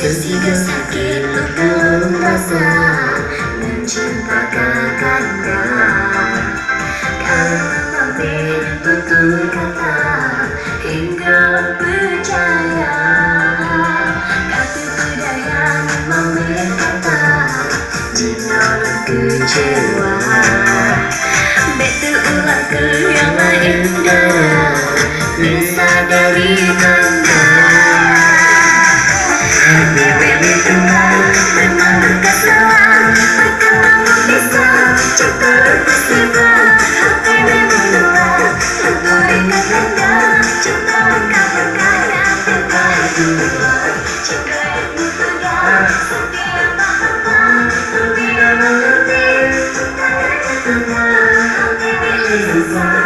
Sehingga sakit belum rasa mencinta kakaknya. Kalau memang betul kata hingga percaya, kata budaya memang berkata janganlah kecewa. Betul ulang ke yang lain dah bisa dari tanda. Memang dekat salah, takkan lama bisa cinta bersama. Hati memang lelah, untuk ikat tanda. Cinta akan berkaya, terbaik dua. Cinta yang berbeda, setia bahwa lebih dalam hati. Cinta yang tanda, hati milik sesama.